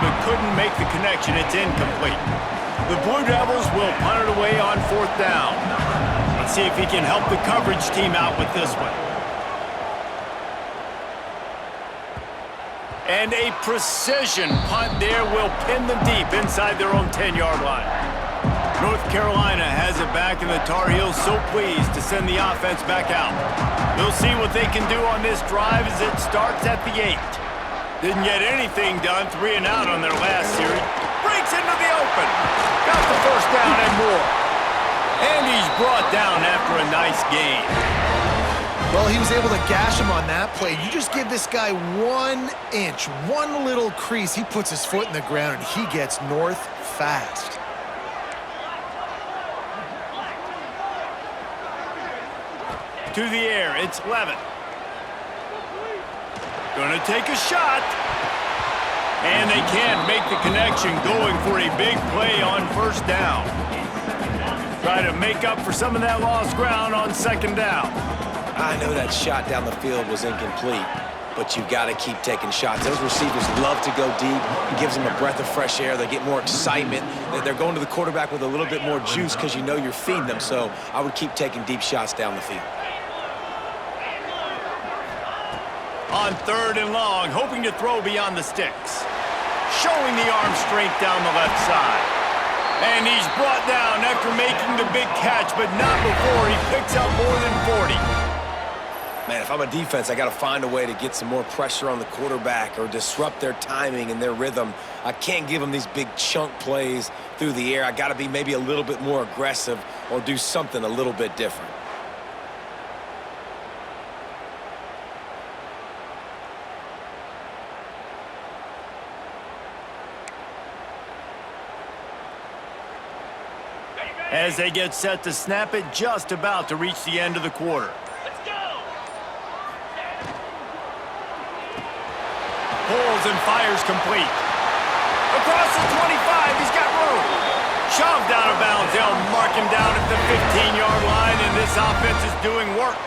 but couldn't make the connection. It's incomplete. The Blue Devils will punt it away on 4th down. Let's see if he can help the coverage team out with this one. And a precision punt there will pin them deep inside their own 10-yard line. North Carolina has it back, and the Tar Heels so pleased to send the offense back out. We'll see what they can do on this drive as it starts at the 8. Didn't get anything done, 3 and out on their last series. Breaks into the open. Got the first down and more. And he's brought down after a nice gain. Well, he was able to gash him on that play. You just give this guy 1 inch, one little crease, he puts his foot in the ground, and he gets north fast. To the air, it's Levitt. Gonna take a shot. And they can't make the connection, going for a big play on 1st down. Try to make up for some of that lost ground on 2nd down. I know that shot down the field was incomplete, but you've got to keep taking shots. Those receivers love to go deep. It gives them a breath of fresh air. They get more excitement. They're going to the quarterback with a little bit more juice because you know you're feeding them. So I would keep taking deep shots down the field. On 3rd and long, hoping to throw beyond the sticks. Showing the arm strength down the left side. And he's brought down after making the big catch, but not before he picks up more than 40. Man, if I'm a defense, I got to find a way to get some more pressure on the quarterback or disrupt their timing and their rhythm. I can't give them these big chunk plays through the air. I got to be maybe a little bit more aggressive or do something a little bit different. As they get set to snap it, just about to reach the end of the quarter. Let's go! Pulls and fires complete. Across the 25, he's got room. Shoved out of bounds. They'll mark him down at the 15-yard line, and this offense is doing work.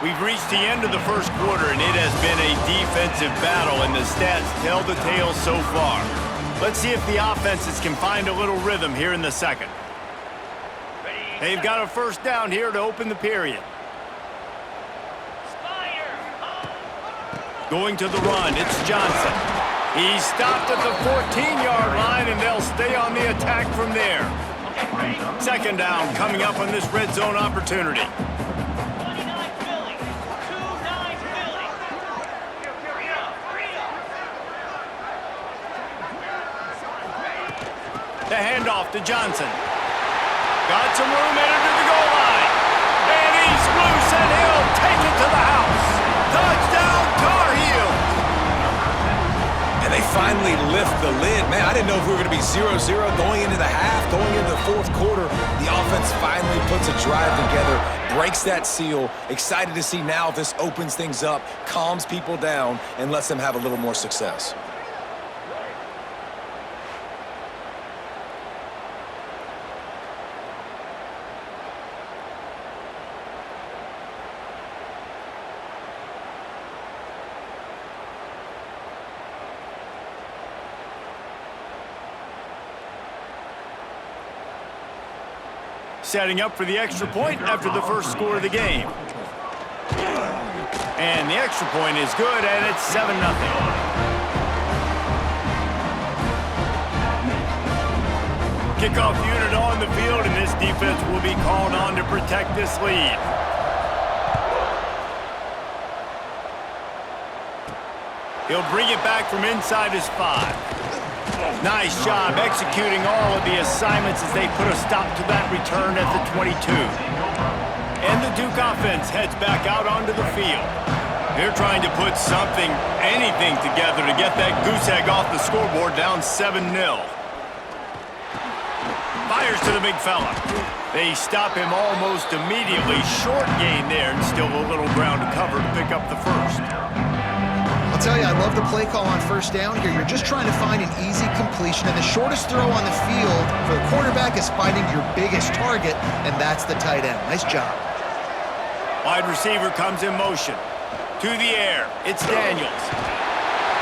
We've reached the end of the 1st quarter, and it has been a defensive battle, and the stats tell the tale so far. Let's see if the offenses can find a little rhythm here in the 2nd. They've got a 1st down here to open the period. Going to the run, it's Johnson. He's stopped at the 14-yard line, and they'll stay on the attack from there. 2nd down coming up on this red zone opportunity. The handoff to Johnson. Got some room headed to the goal line. And he's loose, and he'll take it to the house. Touchdown, Tar Heels. And they finally lift the lid. Man, I didn't know if we were going to be 0-0 going into the half, going into the 4th quarter. The offense finally puts a drive together, breaks that seal. Excited to see now if this opens things up, calms people down, and lets them have a little more success. Setting up for the extra point after the 1st score of the game. And the extra point is good, and it's 7-0. Kickoff unit on the field, and this defense will be called on to protect this lead. He'll bring it back from inside his 5. Nice job executing all of the assignments as they put a stop to that return at the 22. And the Duke offense heads back out onto the field. They're trying to put something, anything together to get that goose egg off the scoreboard, down 7-0. Fires to the big fella. They stop him almost immediately. Short gain there, and still a little ground to cover to pick up the first. I'll tell you, I love the play call on first down here. You're just trying to find an easy completion, and the shortest throw on the field for the quarterback is finding your biggest target, and that's the tight end. Nice job. Wide receiver comes in motion. To the air, it's Daniels.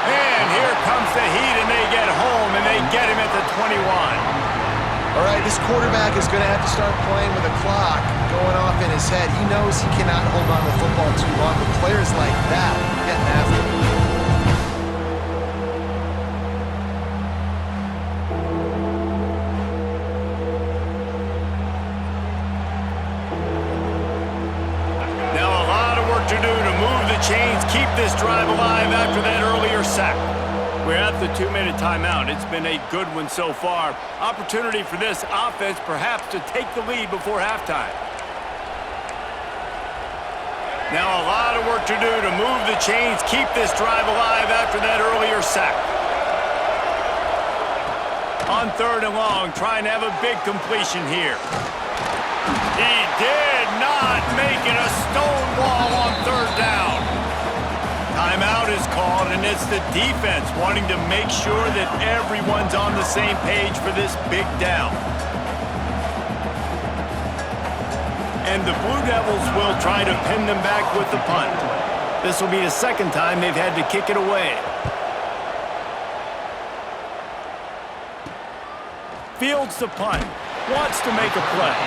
And here comes the heat, and they get home, and they get him at the 21. All right, this quarterback is going to have to start playing with a clock going off in his head. He knows he cannot hold on to the football too long, but players like that are getting after him. To do to move the chains, keep this drive alive after that earlier sack. We're at the 2-minute timeout. It's been a good one so far. Opportunity for this offense perhaps to take the lead before halftime. Now a lot of work to do to move the chains, keep this drive alive after that earlier sack. On 3rd and long, trying to have a big completion here. He did not make it a stone wall on 3rd down. Timeout is called, and it's the defense wanting to make sure that everyone's on the same page for this big down. And the Blue Devils will try to pin them back with the punt. This will be the second time they've had to kick it away. Fields the punt, wants to make a play.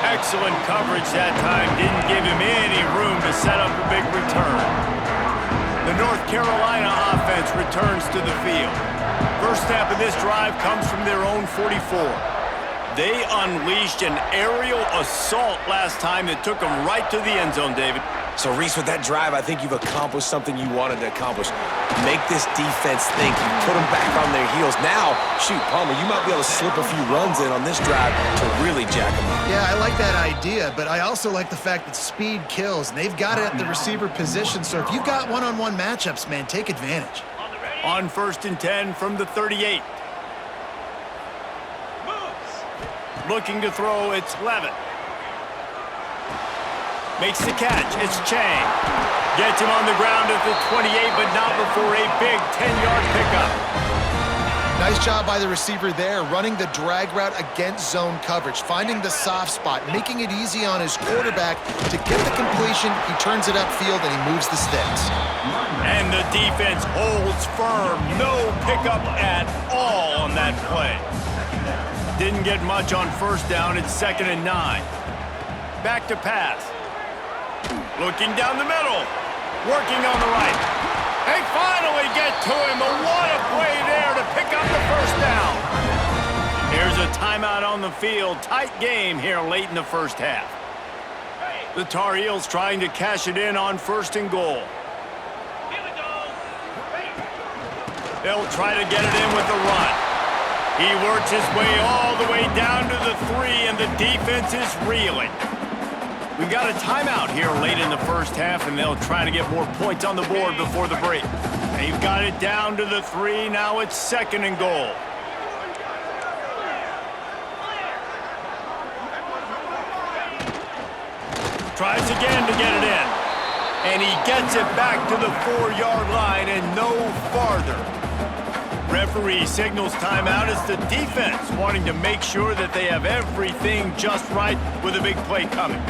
Excellent coverage that time, didn't give him any room to set up a big return. The North Carolina offense returns to the field. First snap of this drive comes from their own 44. They unleashed an aerial assault last time that took them right to the end zone, David. So, Reese, with that drive, I think you've accomplished something you wanted to accomplish. Make this defense think. You put them back on their heels. Now, shoot, Palmer, you might be able to slip a few runs in on this drive to really jack them up. Yeah, I like that idea, but I also like the fact that speed kills, and they've got it at the receiver position, so if you've got one-on-one matchups, man, take advantage. On 1st and 10 from the 38. Looking to throw, it's Levitt. Makes the catch, it's Chang. Gets him on the ground at the 28, but not before a big 10-yard pickup. Nice job by the receiver there, running the drag route against zone coverage, finding the soft spot, making it easy on his quarterback to get the completion. He turns it upfield, and he moves the sticks. And the defense holds firm. No pickup at all on that play. Didn't get much on first down. It's 2nd and 9. Back to pass. Looking down the middle. Working on the right. They finally get to him. But what a play there to pick up the first down. Here's a timeout on the field. Tight game here late in the first half. The Tar Heels trying to cash it in on 1st and goal. They'll try to get it in with a run. He works his way all the way down to the 3, and the defense is reeling. We've got a timeout here late in the first half, and they'll try to get more points on the board before the break. They've got it down to the 3. Now it's 2nd and goal. Tries again to get it in. And he gets it back to the 4-yard line and no farther. Referee signals timeout as the defense wanting to make sure that they have everything just right with a big play coming.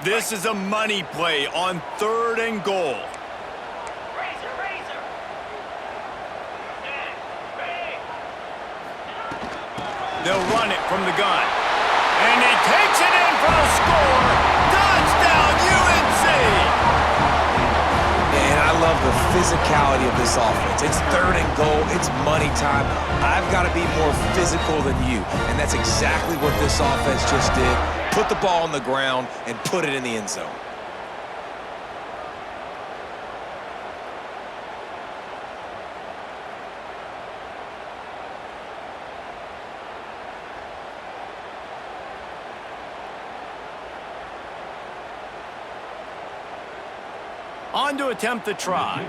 This is a money play on 3rd and goal. They'll run it from the gun. And he takes it in for a score. Touchdown, UNC! And I love the physicality of this offense. It's 3rd and goal. It's money time. I've got to be more physical than you. And that's exactly what this offense just did. Put the ball on the ground and put it in the end zone. On to attempt the try.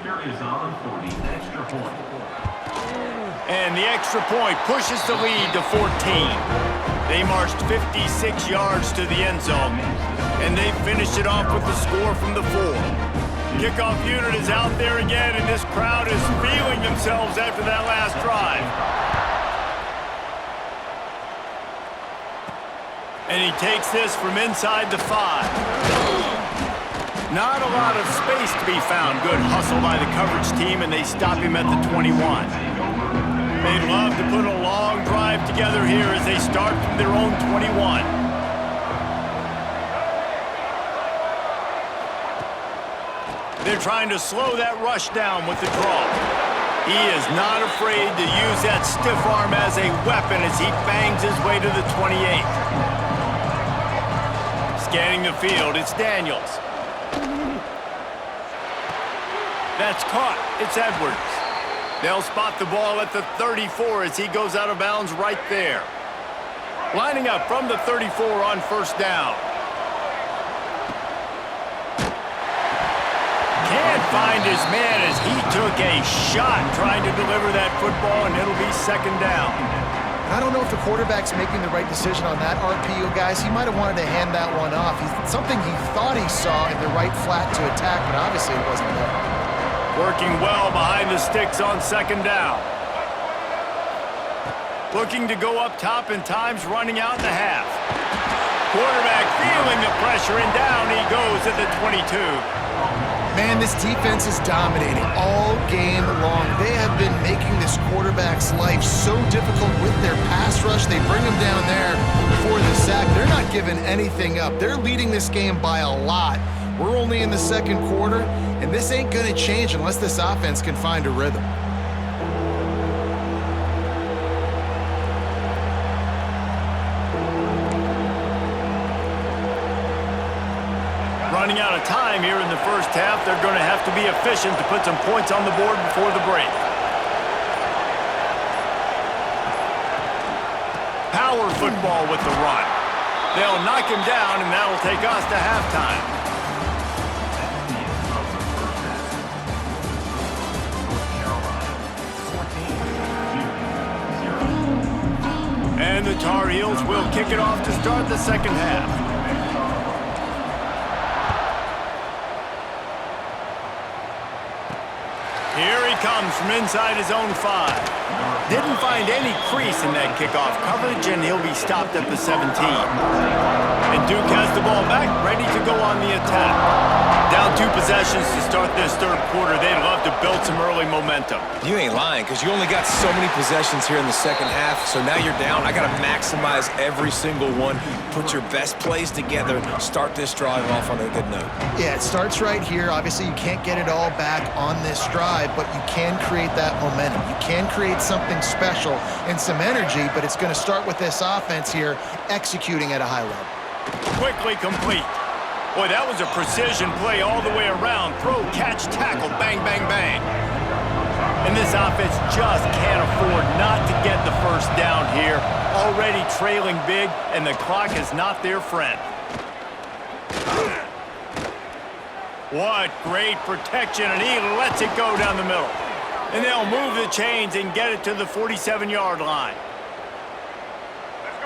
And the extra point pushes the lead to 14. They marched 56 yards to the end zone, and they finished it off with the score from the 4. Kickoff unit is out there again, and this crowd is feeling themselves after that last drive. And he takes this from inside the 5. Not a lot of space to be found. Good hustle by the coverage team, and they stop him at the 21. They'd love to put a long drive together here as they start from their own 21. They're trying to slow that rush down with the draw. He is not afraid to use that stiff arm as a weapon as he bangs his way to the 28. Scanning the field, it's Daniels. That's caught. It's Edwards. They'll spot the ball at the 34 as he goes out of bounds right there. Lining up from the 34 on first down. Can't find his man as he took a shot trying to deliver that football, and it'll be second down. I don't know if the quarterback's making the right decision on that RPO, guys. He might have wanted to hand that one off. Something he thought he saw in the right flat to attack, but obviously it wasn't there. Working well behind the sticks on second down. Looking to go up top, and time's running out in the half. Quarterback feeling the pressure, and down he goes at the 22. Man, this defense is dominating all game long. They have been making this quarterback's life so difficult with their pass rush. They bring him down there for the sack. They're not giving anything up. They're leading this game by a lot. We're only in the second quarter, and this ain't going to change unless this offense can find a rhythm. Running out of time here in the first half, they're going to have to be efficient to put some points on the board before the break. Power football with the run. They'll knock him down, and that'll take us to halftime. And the Tar Heels will kick it off to start the second half. Here he comes from inside his own 5. Didn't find any crease in that kickoff coverage, and he'll be stopped at the 17. And Duke has the ball back, ready to go on the attack. Down 2 possessions to start this third quarter. They'd love to build some early momentum. You ain't lying, because you only got so many possessions here in the second half, so now you're down. I got to maximize every single one. Put your best plays together. Start this drive off on a good note. Yeah, it starts right here. Obviously, you can't get it all back on this drive, but you can create that momentum. You can create something special and some energy, but it's going to start with this offense here executing at a high level. Quickly complete. Boy, that was a precision play all the way around. Throw, catch, tackle, bang, bang, bang. And this offense just can't afford not to get the first down here. Already trailing big, and the clock is not their friend. What great protection, and he lets it go down the middle. And they'll move the chains and get it to the 47-yard line.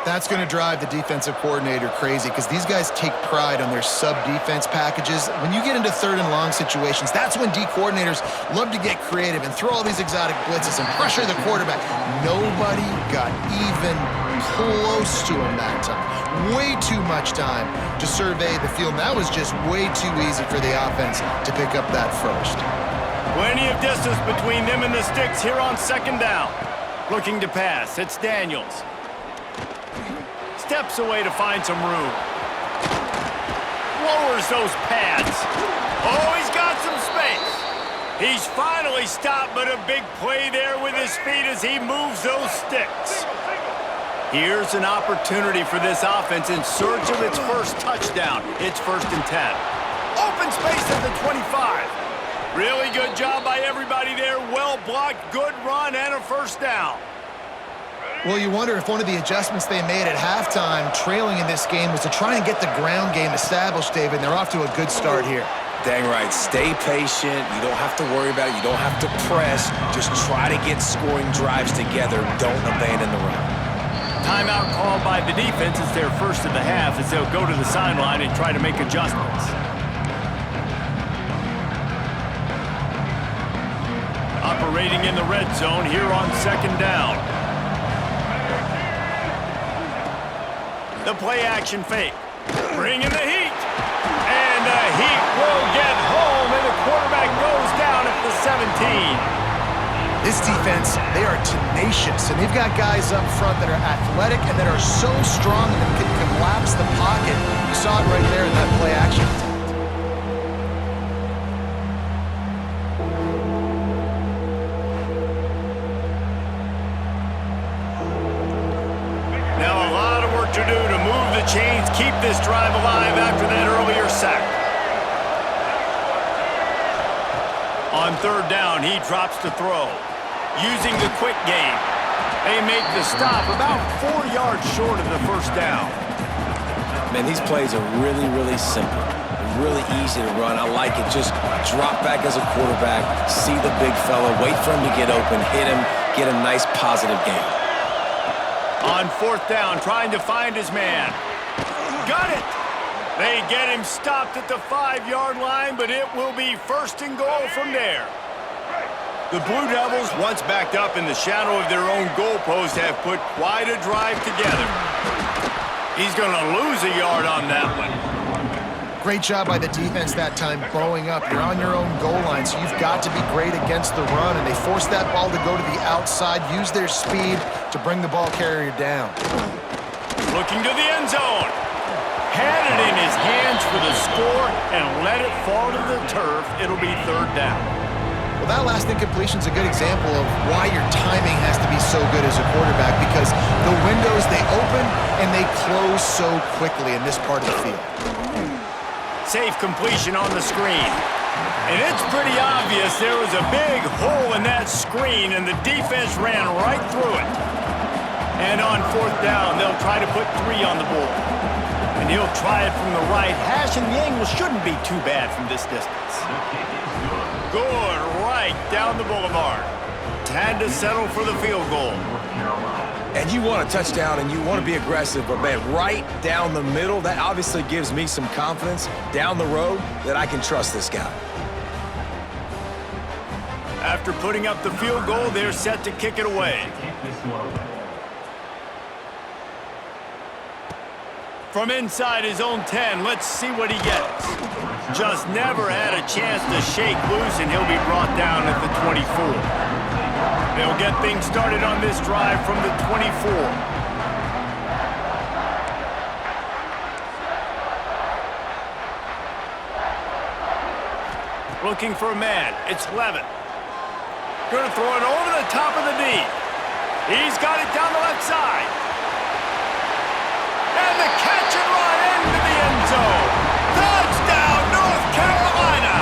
That's going to drive the defensive coordinator crazy because these guys take pride on their sub-defense packages. When you get into third and long situations, that's when D coordinators love to get creative and throw all these exotic blitzes and pressure the quarterback. Nobody got even close to him that time. Way too much time to survey the field. And that was just way too easy for the offense to pick up that first. Plenty of distance between them and the sticks here on second down. Looking to pass, it's Daniels. Steps away to find some room. Lowers those pads. Oh, he's got some space. He's finally stopped, but a big play there with his feet as he moves those sticks. Here's an opportunity for this offense in search of its first touchdown. It's 1st and 10. Open space at the 25. Really good job by everybody there. Well blocked, good run, and a first down. Well, you wonder if one of the adjustments they made at halftime, trailing in this game, was to try and get the ground game established, David, and they're off to a good start here. Dang right. Stay patient. You don't have to worry about it. You don't have to press. Just try to get scoring drives together. Don't abandon the run. Timeout called by the defense. It's their first of the half as they'll go to the sideline and try to make adjustments. Operating in the red zone here on second down. The play action fake. Bringing the heat. And the heat will get home, and the quarterback goes down at the 17. This defense, they are tenacious, and they've got guys up front that are athletic and that are so strong that can collapse the pocket. You saw it right there in that play action attempt. Now a lot of work to do to move the chains, keep this drive alive after that earlier sack. On third down, he drops to throw. Using the quick game, they make the stop about 4 yards short of the first down. Man, these plays are really, really simple. Really easy to run. I like it. Just drop back as a quarterback, see the big fella, wait for him to get open, hit him, get a nice positive gain. On fourth down, trying to find his man. Got it! They get him stopped at the 5-yard line, but it will be first and goal from there. The Blue Devils, once backed up in the shadow of their own goalpost, have put quite a drive together. He's going to lose a yard on that one. Great job by the defense that time, bowing up. You're on your own goal line, so you've got to be great against the run, and they forced that ball to go to the outside, use their speed to bring the ball carrier down. Looking to the end zone. Had it in his hands for the score and let it fall to the turf. It'll be third down. Well, that last incompletion is a good example of why your timing has to be so good as a quarterback, because the windows, they open and they close so quickly in this part of the field. Safe completion on the screen. And it's pretty obvious there was a big hole in that screen, and the defense ran right through it. And on fourth down, they'll try to put 3 on the board. And he'll try it from the right hash, and the angle shouldn't be too bad from this distance. Good, right down the boulevard. Had to settle for the field goal. And you want a touchdown and you want to be aggressive, but man, right down the middle, that obviously gives me some confidence down the road that I can trust this guy. After putting up the field goal, they're set to kick it away. From inside his own 10, let's see what he gets. Just never had a chance to shake loose, and he'll be brought down at the 24. They'll get things started on this drive from the 24. Looking for a man. It's Levin. Going to throw it over the top of the knee. He's got it down the left side. And the catch and run into the end zone. Touchdown, North Carolina!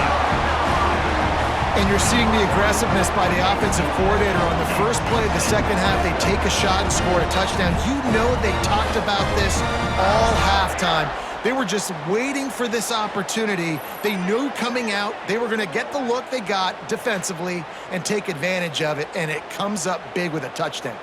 And you're seeing the aggressiveness by the offensive coordinator on the first play of the second half. They take a shot and score a touchdown. You know they talked about this all halftime. They were just waiting for this opportunity. They knew coming out they were going to get the look they got defensively and take advantage of it, and it comes up big with a touchdown.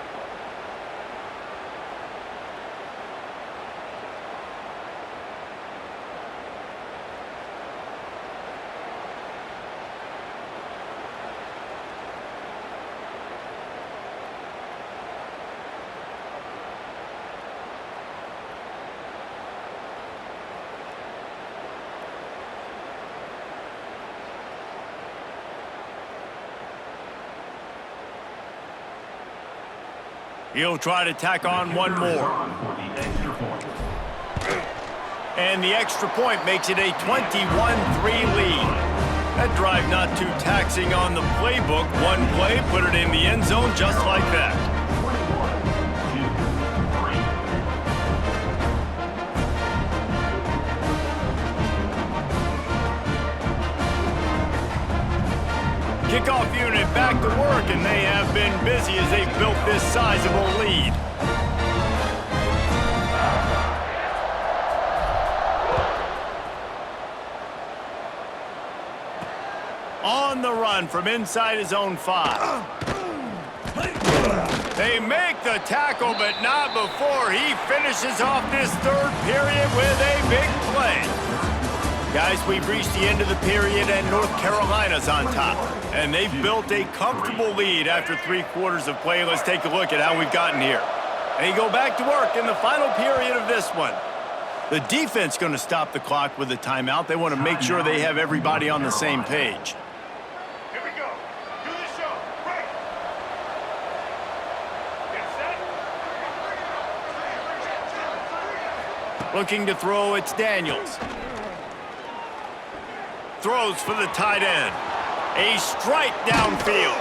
He'll try to tack on one more. And the extra point makes it a 21-3 lead. That drive not too taxing on the playbook. One play, put it in the end zone just like that. Kickoff unit back to work, and they have been busy as they've built this sizable lead. on the run from inside his own 5. They make the tackle, but not before he finishes off this third period with a big play. Guys, we've reached the end of the period, and North Carolina's on top. And they've built a comfortable lead after 3 quarters of play. Let's take a look at how we've gotten here. They go back to work in the final period of this one. The defense going to stop the clock with a timeout. They want to make sure they have everybody on the same page. Here we go. Do the show. Break. Get set. Looking to throw, it's Daniels. Throws for the tight end. A strike downfield.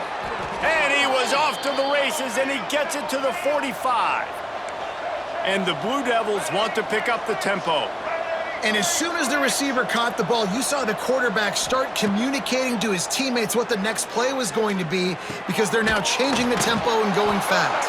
And he was off to the races, and he gets it to the 45. And the Blue Devils want to pick up the tempo. And as soon as the receiver caught the ball, you saw the quarterback start communicating to his teammates what the next play was going to be, because they're now changing the tempo and going fast.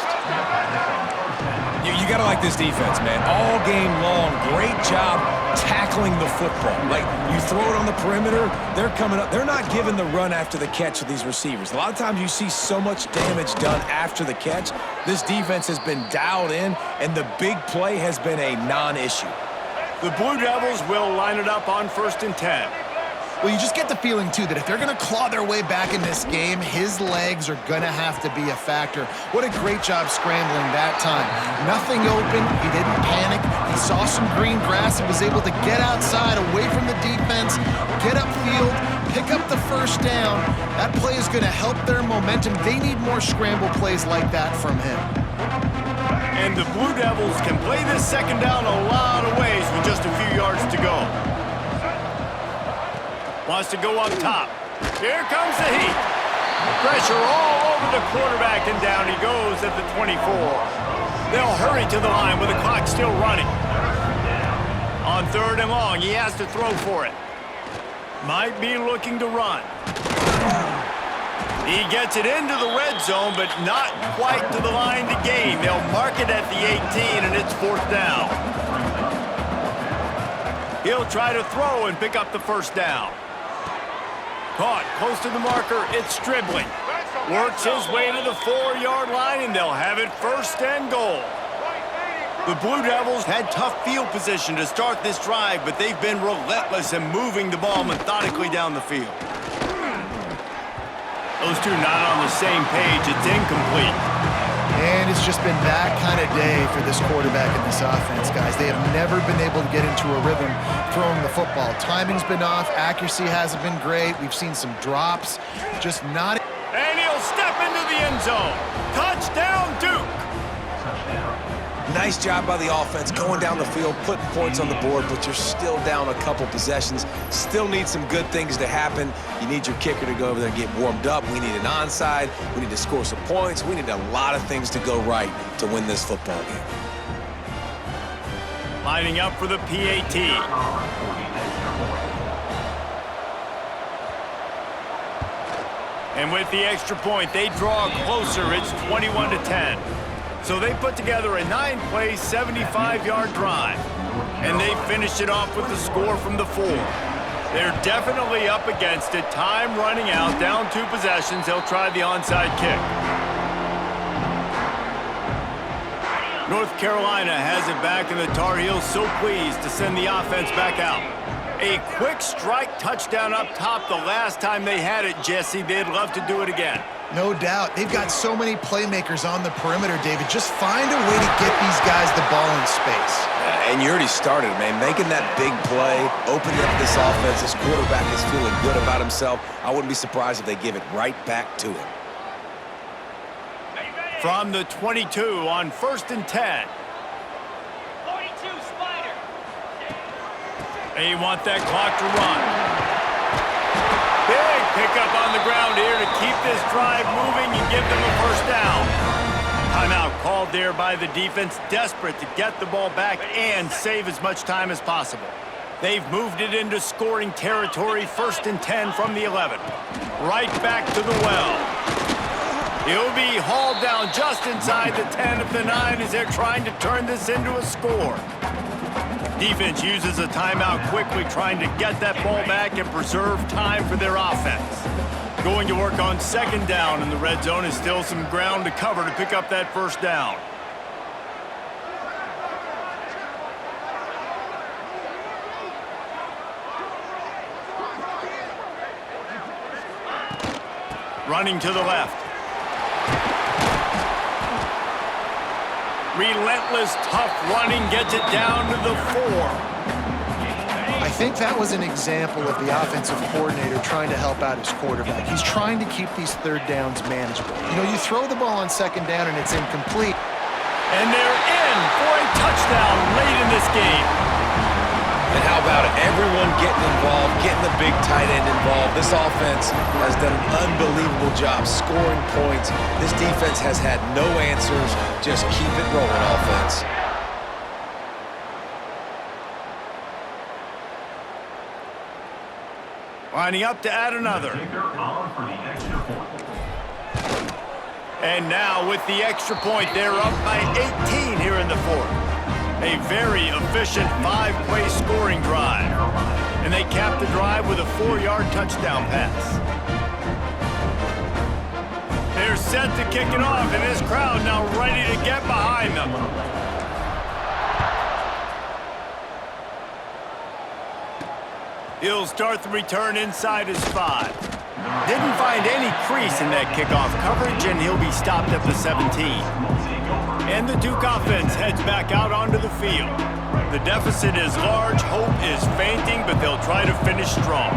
You got to like this defense, man. All game long, great job tackling the football. Like, you throw it on the perimeter, they're coming up. They're not giving the run after the catch with these receivers. A lot of times you see so much damage done after the catch. This defense has been dialed in, and the big play has been a non-issue. The Blue Devils will line it up on 1st and 10. Well, you just get the feeling, too, that if they're going to claw their way back in this game, his legs are going to have to be a factor. What a great job scrambling that time. Nothing open. He didn't panic. He saw some green grass and was able to get outside, away from the defense, get upfield, pick up the first down. That play is going to help their momentum. They need more scramble plays like that from him. And the Blue Devils can play this second down a lot of ways with just a few yards to go. Wants to go up top. Here comes the heat. Pressure all over the quarterback, and down he goes at the 24. They'll hurry to the line with the clock still running. On 3rd and long, he has to throw for it. Might be looking to run. He gets it into the red zone, but not quite to the line to gain. They'll mark it at the 18, and it's 4th down. He'll try to throw and pick up the first down. Caught close to the marker, it's Stribling. Works his way to the 4-yard line, and they'll have it 1st and goal. The Blue Devils had tough field position to start this drive, but they've been relentless in moving the ball methodically down the field. Those two not on the same page. It's incomplete. And it's just been that kind of day for this quarterback and this offense, guys. They have never been able to get into a rhythm throwing the football. Timing's been off. Accuracy hasn't been great. We've seen some drops. Just not... And he'll step into the end zone. Touchdown, Duke. Nice job by the offense going down the field, putting points on the board, but you're still down a couple possessions. Still need some good things to happen. You need your kicker to go over there and get warmed up. We need an onside. We need to score some points. We need a lot of things to go right to win this football game. Lining up for the PAT. And with the extra point, they draw closer. It's 21-10. So they put together a 9-play, 75-yard drive. And they finished it off with the score from the 4. They're definitely up against it. Time running out, down 2 possessions. They'll try the onside kick. North Carolina has it back, and the Tar Heels so pleased to send the offense back out. A quick strike touchdown up top the last time they had it, Jesse. They'd love to do it again. No doubt. They've got so many playmakers on the perimeter, David. Just find a way to get these guys the ball in space. And you already started, man. Making that big play, opening up this offense. This quarterback is feeling good about himself. I wouldn't be surprised if they give it right back to him. From the 22 on 1st and 10. 42, Spider. They want that clock to run. Big pickup on the ground here to keep this drive moving and give them a 1st down. Timeout called there by the defense, desperate to get the ball back and save as much time as possible. They've moved it into scoring territory, 1st and 10 from the 11. Right back to the well. He'll be hauled down just inside the 10 of the 9 as they're trying to turn this into a score. Defense uses a timeout quickly, trying to get that ball back and preserve time for their offense. Going to work on second down in the red zone is still some ground to cover to pick up that first down. Running to the left. Relentless, tough running gets it down to the 4. I think that was an example of the offensive coordinator trying to help out his quarterback. He's trying to keep these third downs manageable. You know, you throw the ball on second down and it's incomplete. And they're in for a touchdown late in this game. And how about it? Everyone getting involved, getting the big tight end involved. This offense has done an unbelievable job scoring points. This defense has had no answers. Just keep it rolling, offense. Lining up to add another. And now with the extra point, they're up by 18 here in the 4th. A very efficient 5-play scoring drive. And they cap the drive with a 4-yard touchdown pass. They're set to kick it off, and this crowd now ready to get behind them. He'll start the return inside his 5. Didn't find any crease in that kickoff coverage, and he'll be stopped at the 17. And the Duke offense heads back out onto the field. The deficit is large, hope is fainting, but they'll try to finish strong.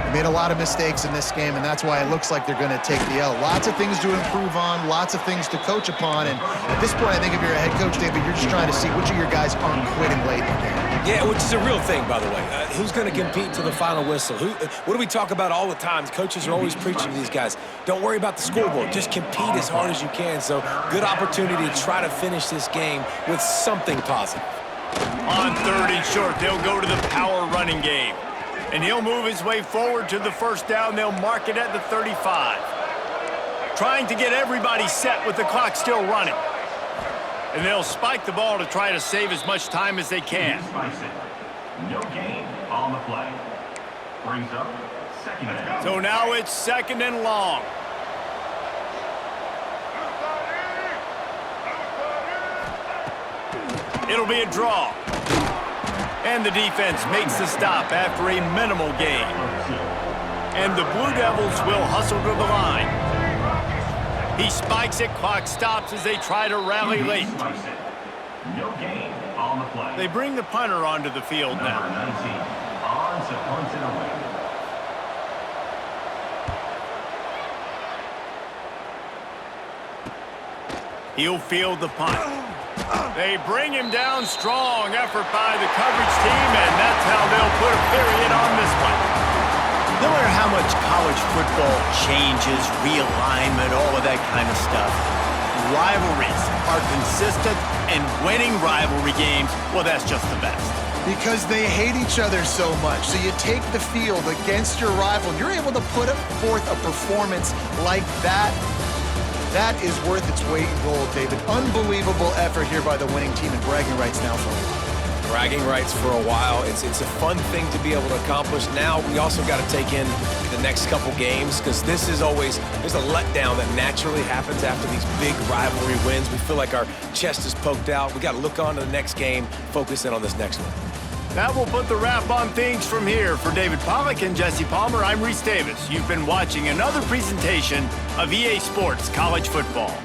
They made a lot of mistakes in this game, and that's why it looks like they're going to take the L. Lots of things to improve on, lots of things to coach upon, and at this point, I think if you're a head coach, David, you're just trying to see which of your guys aren't quitting late in the game. Yeah, which is a real thing, by the way. Who's going to compete to the final whistle? What do we talk about all the time? Coaches are always preaching to these guys. Don't worry about the scoreboard. Just compete as hard as you can. So, good opportunity to try to finish this game with something positive. On 3rd and short, they'll go to the power running game. And he'll move his way forward to the first down. They'll mark it at the 35. Trying to get everybody set with the clock still running. And they'll spike the ball to try to save as much time as they can. No gain on the play. Brings up second down. So now it's 2nd and long. It'll be a draw. And the defense makes the stop after a minimal gain. And the Blue Devils will hustle to the line. He spikes it, clock stops as they try to rally late. No gain on the play. They bring the punter onto the field now. Number 19 on to punt it away. He'll field the punt. They bring him down strong. Effort by the coverage team, and that's how they'll put a period on this one. No matter how much college football changes, realignment, all of that kind of stuff, rivalries are consistent, and winning rivalry games, well, that's just the best. Because they hate each other so much. So you take the field against your rival, you're able to put forth a performance like that. That is worth its weight in gold, David. Unbelievable effort here by the winning team, and bragging rights now for a while. Bragging rights for a while. It's a fun thing to be able to accomplish. Now we also got to take in the next couple games, because this is always, there's a letdown that naturally happens after these big rivalry wins. We feel like our chest is poked out. We got to look on to the next game, focus in on this next one. That will put the wrap on things from here. For David Pollack and Jesse Palmer, I'm Reese Davis. You've been watching another presentation of EA Sports College Football.